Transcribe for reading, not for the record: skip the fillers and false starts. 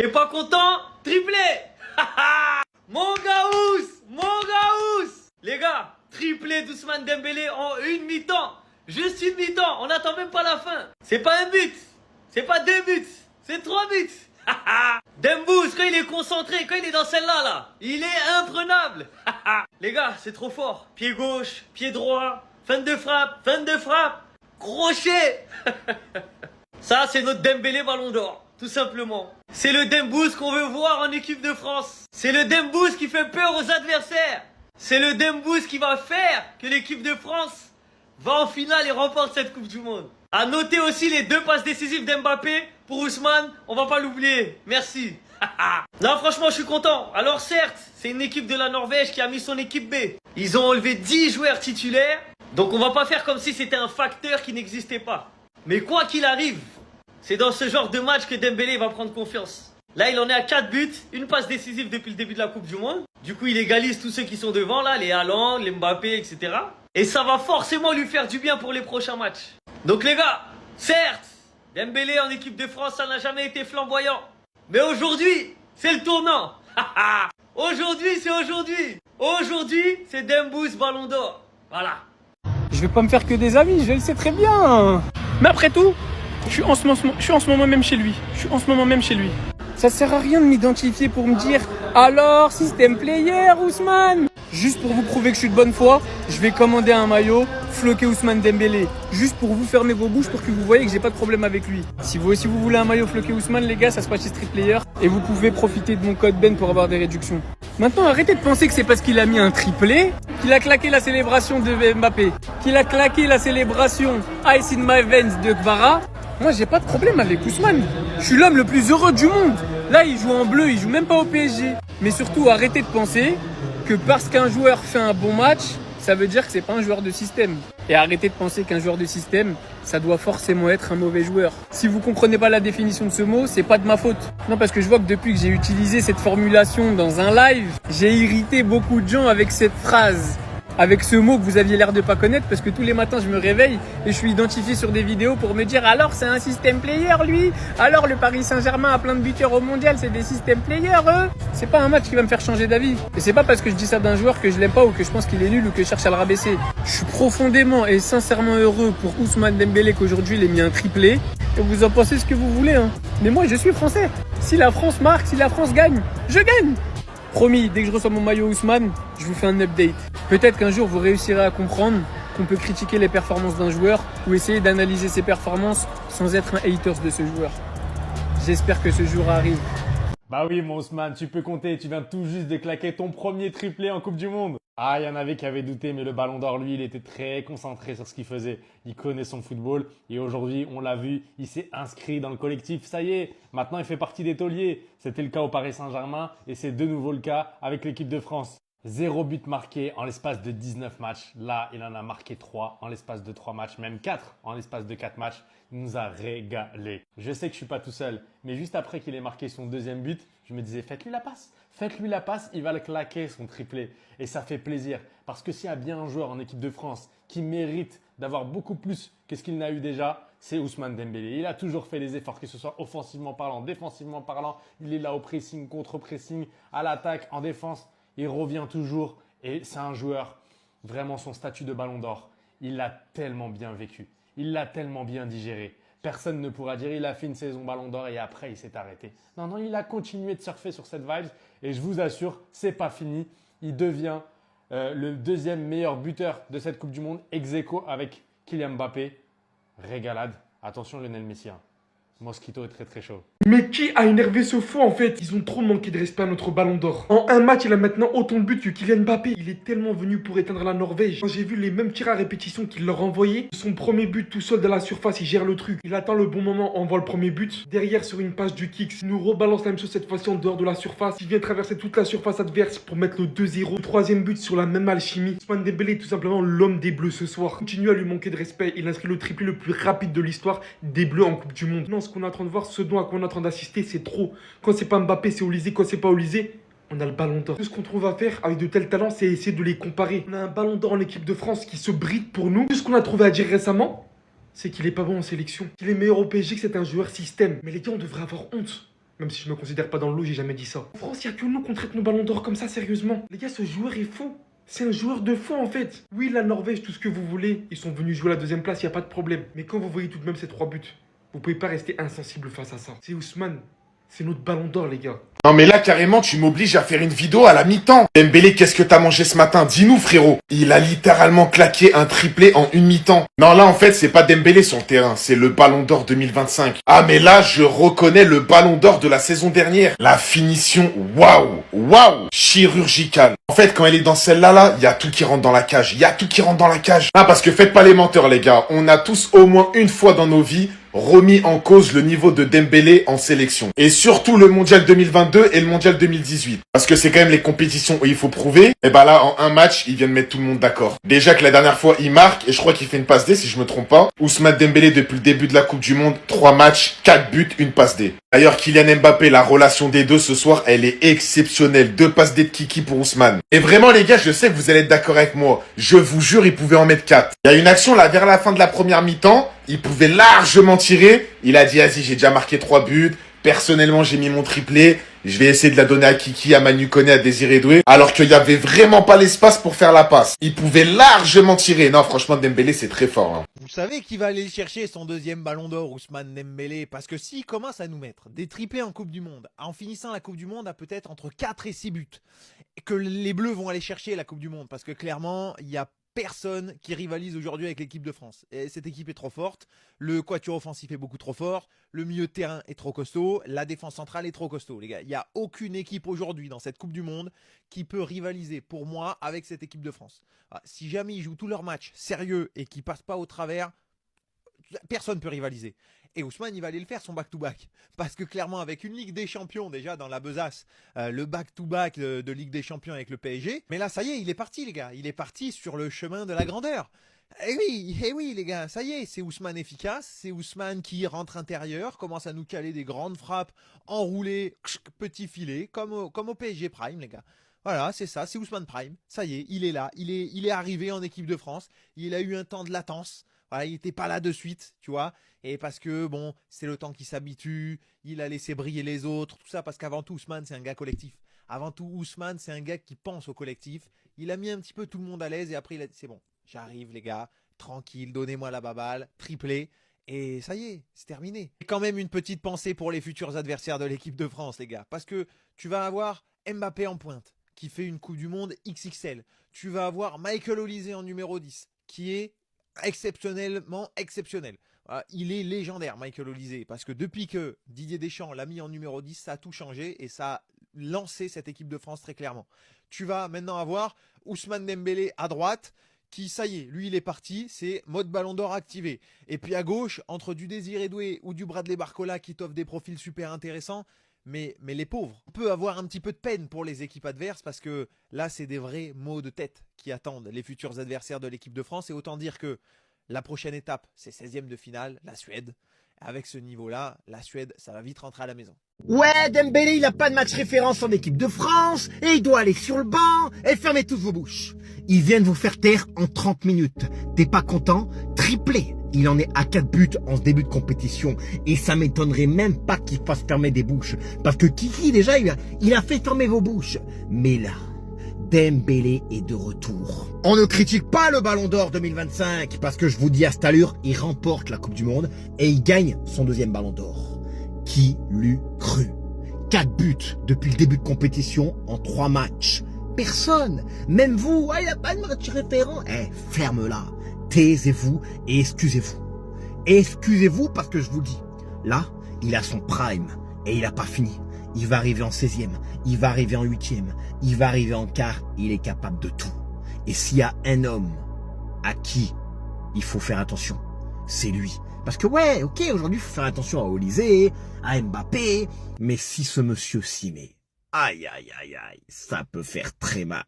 T'es pas content? Triplé. Mon gaous. Mon gaous. Les gars, triplé d'Ousmane Dembélé en une mi-temps. Juste une mi-temps, on n'attend même pas la fin. C'est pas un but, c'est pas 2 buts, c'est 3 buts. Dembouz, quand il est concentré, quand il est dans celle-là, là, il est imprenable. Les gars, c'est trop fort. Pied gauche, pied droit, fin de frappe, crochet. Ça, c'est notre Dembélé Ballon d'Or, tout simplement. C'est le Dembouz qu'on veut voir en équipe de France. C'est le Dembouz qui fait peur aux adversaires. C'est le Dembouz qui va faire que l'équipe de France va en finale et remporte cette Coupe du Monde. À noter aussi les 2 passes décisives d'Mbappé pour Ousmane, on va pas l'oublier. Merci. Non, franchement, je suis content. Alors certes, c'est une équipe de la Norvège qui a mis son équipe B. Ils ont enlevé 10 joueurs titulaires, donc on va pas faire comme si c'était un facteur qui n'existait pas. Mais quoi qu'il arrive, c'est dans ce genre de match que Dembélé va prendre confiance. Là, il en est à 4 buts, une passe décisive depuis le début de la Coupe du Monde. Du coup, il égalise tous ceux qui sont devant, là, les Haaland, les Mbappé, etc. Et ça va forcément lui faire du bien pour les prochains matchs. Donc les gars, certes, Dembélé en équipe de France, ça n'a jamais été flamboyant. Mais aujourd'hui, c'est le tournant. Aujourd'hui, c'est aujourd'hui. Aujourd'hui, c'est Dembouz Ballon d'Or. Voilà. Je vais pas me faire que des amis, je le sais très bien. Mais après tout, je suis en ce moment même chez lui. Ça sert à rien de m'identifier pour me dire « Alors, système player, Ousmane ?» Juste pour vous prouver que je suis de bonne foi, je vais commander un maillot floqué Ousmane Dembélé. Juste pour vous fermer vos bouches pour que vous voyez que j'ai pas de problème avec lui. Si vous aussi vous voulez un maillot floqué Ousmane, les gars, ça se passe chez Street Player. Et vous pouvez profiter de mon code Ben pour avoir des réductions. Maintenant, arrêtez de penser que c'est parce qu'il a mis un triplé qu'il a claqué la célébration de Mbappé, qu'il a claqué la célébration Ice in my veins de Kvara. Moi, j'ai pas de problème avec Ousmane. Je suis l'homme le plus heureux du monde. Là, il joue en bleu, il joue même pas au PSG. Mais surtout, arrêtez de penser que parce qu'un joueur fait un bon match, ça veut dire que c'est pas un joueur de système. Et arrêtez de penser qu'un joueur de système, ça doit forcément être un mauvais joueur. Si vous comprenez pas la définition de ce mot, c'est pas de ma faute. Non, parce que je vois que depuis que j'ai utilisé cette formulation dans un live, j'ai irrité beaucoup de gens avec cette phrase. Avec ce mot que vous aviez l'air de pas connaître, parce que tous les matins je me réveille et je suis identifié sur des vidéos pour me dire alors c'est un système player lui, alors le Paris Saint-Germain a plein de buteurs au mondial, c'est des système players eux. C'est pas un match qui va me faire changer d'avis. Et c'est pas parce que je dis ça d'un joueur que je l'aime pas ou que je pense qu'il est nul ou que je cherche à le rabaisser. Je suis profondément et sincèrement heureux pour Ousmane Dembélé qu'aujourd'hui il ait mis un triplé. Et vous en pensez ce que vous voulez hein. Mais moi je suis français. Si la France marque, si la France gagne, je gagne. Promis, dès que je reçois mon maillot Ousmane, je vous fais un update. Peut-être qu'un jour vous réussirez à comprendre qu'on peut critiquer les performances d'un joueur ou essayer d'analyser ses performances sans être un hater de ce joueur. J'espère que ce jour arrive. Bah oui mon Ousmane, tu peux compter, tu viens tout juste de claquer ton premier triplé en Coupe du Monde. Ah, il y en avait qui avaient douté, mais le Ballon d'Or, lui, il était très concentré sur ce qu'il faisait. Il connaît son football et aujourd'hui, on l'a vu, il s'est inscrit dans le collectif. Ça y est, maintenant il fait partie des tauliers. C'était le cas au Paris Saint-Germain et c'est de nouveau le cas avec l'équipe de France. 0 but marqué en l'espace de 19 matchs. Là, il en a marqué 3 en l'espace de 3 matchs, même 4 en l'espace de 4 matchs. Il nous a régalé. Je sais que je suis pas tout seul, mais juste après qu'il ait marqué son deuxième but, je me disais faites-lui la passe. Faites-lui la passe, il va le claquer son triplé. Et ça fait plaisir parce que s'il y a bien un joueur en équipe de France qui mérite d'avoir beaucoup plus que ce qu'il n'a eu déjà, c'est Ousmane Dembélé. Il a toujours fait les efforts, que ce soit offensivement parlant, défensivement parlant. Il est là au pressing, contre-pressing, à l'attaque, en défense. Il revient toujours et c'est un joueur, vraiment son statut de Ballon d'Or, il l'a tellement bien vécu, il l'a tellement bien digéré. Personne ne pourra dire il a fait une saison Ballon d'Or et après il s'est arrêté. Non, non, il a continué de surfer sur cette vibe et je vous assure, c'est pas fini. Il devient le deuxième meilleur buteur de cette Coupe du Monde, ex aequo avec Kylian Mbappé. Régalade. Attention Lionel Messi. Mosquito est très très chaud. Mais qui a énervé ce fou en fait? Ils ont trop manqué de respect à notre Ballon d'Or. En un match, il a maintenant autant de buts que Kylian Mbappé. Il est tellement venu pour éteindre la Norvège. Quand j'ai vu les mêmes tirs à répétition qu'il leur envoyait, son premier but tout seul dans la surface, il gère le truc. Il attend le bon moment, envoie le premier but. Derrière, sur une passe du kick, il nous rebalance la même chose cette fois-ci en dehors de la surface. Il vient traverser toute la surface adverse pour mettre le 2-0. Le troisième but sur la même alchimie. Ousmane Dembélé est tout simplement l'homme des Bleus ce soir. Continue à lui manquer de respect. Il inscrit le triplé le plus rapide de l'histoire des Bleus en Coupe du Monde. Non, ce qu'on est en train de voir, ce dont à quoi on est en train d'assister, c'est trop. Quand c'est pas Mbappé, c'est Olysée. Quand c'est pas Olysée, on a le Ballon d'Or. Tout ce qu'on trouve à faire avec de tels talents, c'est essayer de les comparer. On a un Ballon d'Or en équipe de France qui se bride pour nous. Tout ce qu'on a trouvé à dire récemment, c'est qu'il est pas bon en sélection. Qu'il est meilleur au PSG, que c'est un joueur système. Mais les gars, on devrait avoir honte. Même si je me considère pas dans le lot, j'ai jamais dit ça. En France, il y a que nous qu'on traite nos ballons d'or comme ça, sérieusement. Les gars, ce joueur est fou. C'est un joueur de fou en fait. Oui, la Norvège, tout ce que vous voulez, ils sont venus jouer la deuxième place, il n'y a pas de problème. Mais quand vous voyez tout de même ces 3 buts, vous pouvez pas rester insensible face à ça. C'est Ousmane, c'est notre ballon d'or les gars. Non mais là carrément tu m'obliges à faire une vidéo à la mi-temps. Dembélé, qu'est-ce que t'as mangé ce matin? Dis-nous frérot. Il a littéralement claqué un triplé en une mi-temps. Non là en fait c'est pas Dembélé sur le terrain, c'est le ballon d'or 2025. Ah mais là je reconnais le ballon d'or de la saison dernière. La finition, waouh, chirurgicale. En fait quand elle est dans celle-là, il y a tout qui rentre dans la cage. Il y a tout qui rentre dans la cage. Ah parce que faites pas les menteurs les gars. On a tous au moins une fois dans nos vies remis en cause le niveau de Dembélé en sélection. Et surtout le mondial 2022 et le mondial 2018. Parce que c'est quand même les compétitions où il faut prouver. Et bah là, en un match, il vient de mettre tout le monde d'accord. Déjà que la dernière fois, il marque, et je crois qu'il fait une passe D, si je me trompe pas. Ousmane Dembélé, depuis le début de la Coupe du Monde, 3 matchs, 4 buts, une passe D. D'ailleurs, Kylian Mbappé, la relation des deux ce soir, elle est exceptionnelle. 2 passes D de Kiki pour Ousmane. Et vraiment, les gars, je sais que vous allez être d'accord avec moi. Je vous jure, il pouvait en mettre 4. Il y a une action là, vers la fin de la première mi-temps. Il pouvait largement tirer. Il a dit, vas-y, j'ai déjà marqué 3 buts. Personnellement, j'ai mis mon triplé. Je vais essayer de la donner à Kiki, à Manu Koné, à Désiré Doué. Alors qu'il n'y avait vraiment pas l'espace pour faire la passe. Il pouvait largement tirer. Non, franchement, Dembélé, c'est très fort. Hein. Vous savez qui va aller chercher son deuxième ballon d'or, Ousmane Dembélé? Parce que s'il commence à nous mettre des triplés en Coupe du Monde, en finissant la Coupe du Monde à peut-être entre 4 et 6 buts, et que les Bleus vont aller chercher la Coupe du Monde, parce que clairement, il y a personne qui rivalise aujourd'hui avec l'équipe de France. Et cette équipe est trop forte, le quatuor offensif est beaucoup trop fort, le milieu de terrain est trop costaud, la défense centrale est trop costaud. Les gars, il n'y a aucune équipe aujourd'hui dans cette Coupe du Monde qui peut rivaliser pour moi avec cette équipe de France. Si jamais ils jouent tous leurs matchs sérieux et qu'ils ne passent pas au travers, personne ne peut rivaliser. Et Ousmane, il va aller le faire son back-to-back. Parce que clairement, avec une Ligue des Champions déjà dans la besace, le back-to-back de Ligue des Champions avec le PSG. Mais là, ça y est, il est parti, les gars. Il est parti sur le chemin de la grandeur. Eh oui, les gars, ça y est, c'est Ousmane efficace. C'est Ousmane qui rentre intérieur, commence à nous caler des grandes frappes enroulées, petit filet, comme au PSG Prime, les gars. Voilà, c'est ça, c'est Ousmane Prime. Ça y est, il est là. Il est arrivé en équipe de France. Il a eu un temps de latence. Voilà, il n'était pas là de suite, tu vois. Et parce que, bon, c'est le temps qui s'habitue, il a laissé briller les autres, tout ça, parce qu'avant tout, Ousmane, c'est un gars collectif. Avant tout, Ousmane, c'est un gars qui pense au collectif. Il a mis un petit peu tout le monde à l'aise et après, il a dit, c'est bon, j'arrive, les gars, tranquille, donnez-moi la baballe, triplé. Et ça y est, c'est terminé. Et quand même une petite pensée pour les futurs adversaires de l'équipe de France, les gars. Parce que tu vas avoir Mbappé en pointe, qui fait une Coupe du Monde XXL. Tu vas avoir Michael Olise en numéro 10, qui est exceptionnellement exceptionnel. Il est légendaire, Michael Olise, parce que depuis que Didier Deschamps l'a mis en numéro 10, ça a tout changé et ça a lancé cette équipe de France très clairement. Tu vas maintenant avoir Ousmane Dembélé à droite, qui, ça y est, lui il est parti, c'est mode ballon d'or activé. Et puis à gauche, entre du Désiré Doué ou du Bradley Barcola qui t'offre des profils super intéressants, mais les pauvres. On peut avoir un petit peu de peine pour les équipes adverses parce que là, c'est des vrais maux de tête qui attendent les futurs adversaires de l'équipe de France. Et autant dire que la prochaine étape, c'est 16e de finale, la Suède. Avec ce niveau-là, la Suède, ça va vite rentrer à la maison. Ouais, Dembélé, il a pas de match référence en équipe de France et il doit aller sur le banc et fermez toutes vos bouches. Il vient de vous faire taire en 30 minutes. T'es pas content? Triplé. Il en est à 4 buts en ce début de compétition et ça m'étonnerait même pas qu'il fasse fermer des bouches. Parce que Kiki, déjà, il a fait fermer vos bouches. Mais là, Dembélé est de retour. On ne critique pas le Ballon d'Or 2025 parce que je vous dis à cette allure, il remporte la Coupe du Monde et il gagne son deuxième Ballon d'Or. Qui l'eût cru? 4 buts depuis le début de compétition en 3 matchs. Personne, même vous, il a pas de match référent. Ferme-la. Taisez-vous et excusez-vous. Excusez-vous parce que je vous dis, là, il a son prime et il n'a pas fini. Il va arriver en 16e, il va arriver en 8e, il va arriver en quart, il est capable de tout. Et s'il y a un homme à qui il faut faire attention, c'est lui. Parce que ouais, ok, aujourd'hui il faut faire attention à Olise, à Mbappé, mais si ce monsieur s'y met, aïe, ça peut faire très mal.